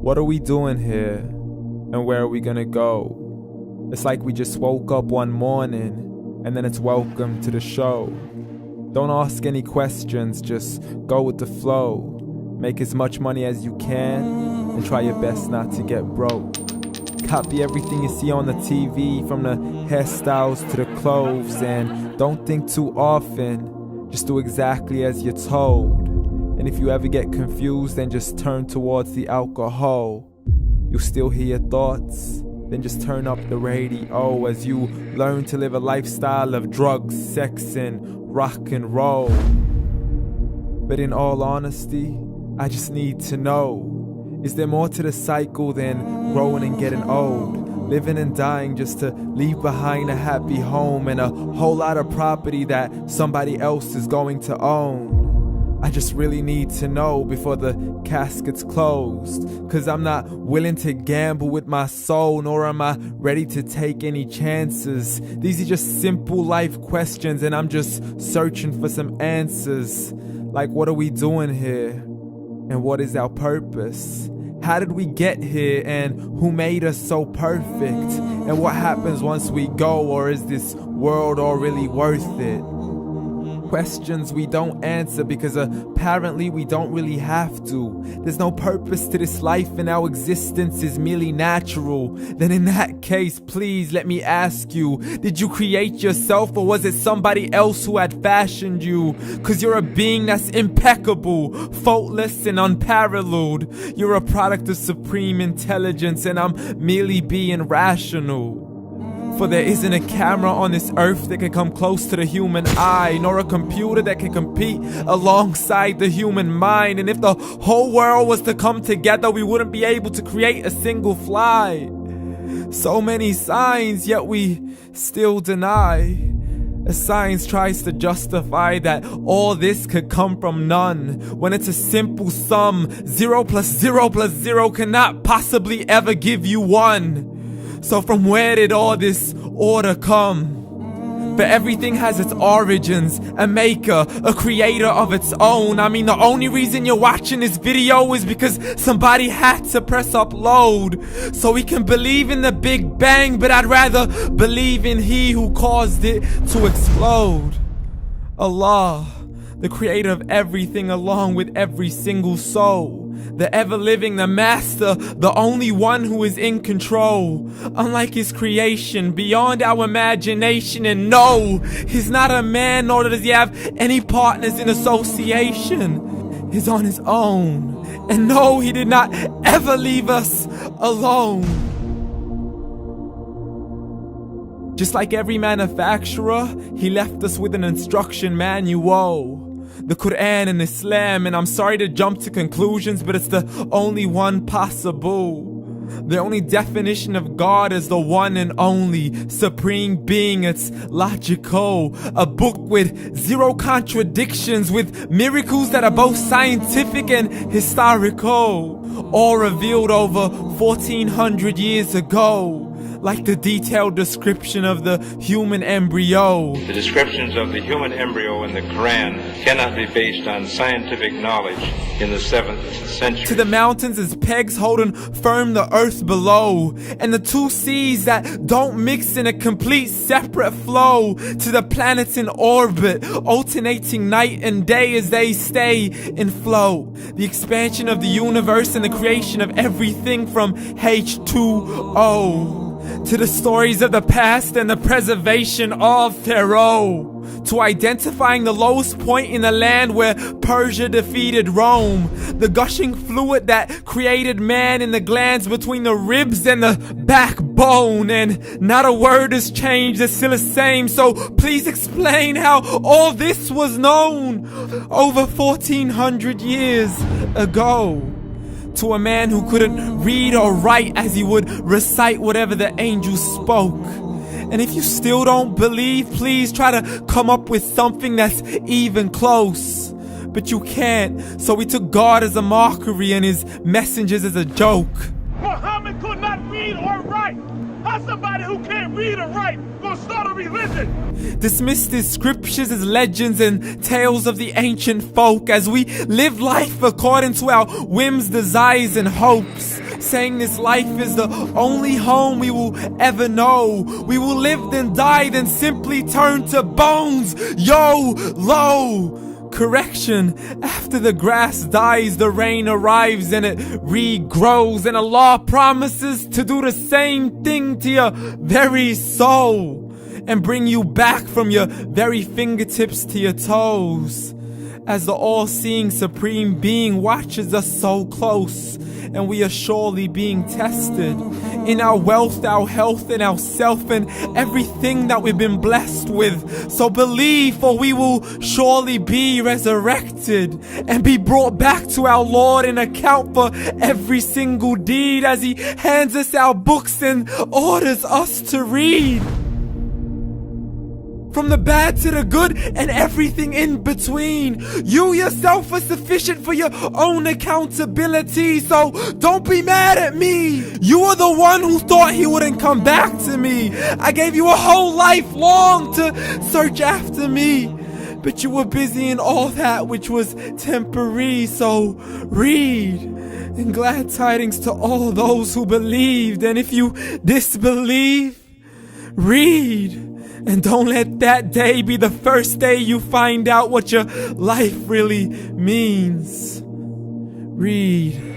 What are we doing here? And where are we gonna go? It's like we just woke up one morning and then it's welcome to the show. Don't ask any questions, just go with the flow. Make as much money as you can and try your best not to get broke. Copy everything you see on the TV, from the hairstyles to the clothes, and don't think too often, just do exactly as you're told. And if you ever get confused, then just turn towards the alcohol. You'll still hear your thoughts, then just turn up the radio as you learn to live a lifestyle of drugs, sex, and rock and roll. But in all honesty, I just need to know, is there more to the cycle than growing and getting old? Living and dying just to leave behind a happy home and a whole lot of property that somebody else is going to own. I just really need to know before the casket's closed, 'cause I'm not willing to gamble with my soul, nor am I ready to take any chances. These are just simple life questions and I'm just searching for some answers. Like, what are we doing here? And what is our purpose? How did we get here, and who made us so perfect? And what happens once we go, or is this world all really worth it? Questions we don't answer because apparently we don't really have to. There's no purpose to this life and our existence is merely natural. Then in that case, please let me ask you, did you create yourself, or was it somebody else who had fashioned you? 'Cause you're a being that's impeccable, faultless and unparalleled. You're a product of supreme intelligence and I'm merely being rational. For there isn't a camera on this earth that can come close to the human eye, nor a computer that can compete alongside the human mind. And if the whole world was to come together, we wouldn't be able to create a single fly. So many signs, yet we still deny. As science tries to justify that all this could come from none, when it's a simple sum. 0 plus 0 plus 0 cannot possibly ever give you 1. So from where did all this order come? But everything has its origins, a maker, a creator of its own. I mean, the only reason you're watching this video is because somebody had to press upload. So we can believe in the Big Bang, but I'd rather believe in He who caused it to explode. Allah, the creator of everything along with every single soul. The ever-living, the master, the only one who is in control. Unlike his creation, beyond our imagination. And no, he's not a man, nor does he have any partners in association. He's on his own. And no, he did not ever leave us alone. Just like every manufacturer, he left us with an instruction manual. The Quran and Islam, and I'm sorry to jump to conclusions, but it's the only one possible. The only definition of God is the one and only supreme being. It's logical, a book with 0 contradictions, with miracles that are both scientific and historical, all revealed over 1400 years ago. Like the detailed description of the human embryo. The descriptions of the human embryo in the Quran cannot be based on scientific knowledge in the 7th century. To the mountains as pegs holding firm the earth below, and the 2 seas that don't mix in a complete separate flow. To the planets in orbit, alternating night and day as they stay in flow. The expansion of the universe and the creation of everything from H2O. To the stories of the past and the preservation of Pharaoh. To identifying the lowest point in the land where Persia defeated Rome. The gushing fluid that created man in the glands between the ribs and the backbone. And not a word has changed, it's still the same. So please explain how all this was known over 1400 years ago. To a man who couldn't read or write as he would recite whatever the angels spoke. And if you still don't believe, please try to come up with something that's even close. But you can't, so we took God as a mockery and his messengers as a joke. Muhammad could not read or write. How somebody who can't read or write gonna start a religion? Dismissed his scriptures as legends and tales of the ancient folk as we live life according to our whims, desires, and hopes. saying this life is the only home we will ever know. We will live then die, then simply turn to bones. YOLO! Correction, after the grass dies, the rain arrives and it regrows, and Allah promises to do the same thing to your very soul and bring you back from your very fingertips to your toes, as the all-seeing supreme being watches us so close, and we are surely being tested in our wealth, our health, and our self, and everything that we've been blessed with. So believe, for we will surely be resurrected and be brought back to our Lord and account for every single deed, as He hands us our books and orders us to read. From the bad to the good and everything in between. You yourself are sufficient for your own accountability, so don't be mad at me. You are the one who thought He wouldn't come back to me. I gave you a whole life long to search after me, but you were busy in all that which was temporary. So read, and glad tidings to all those who believed. And if you disbelieve, read. And don't let that day be the first day you find out what your life really means. Read.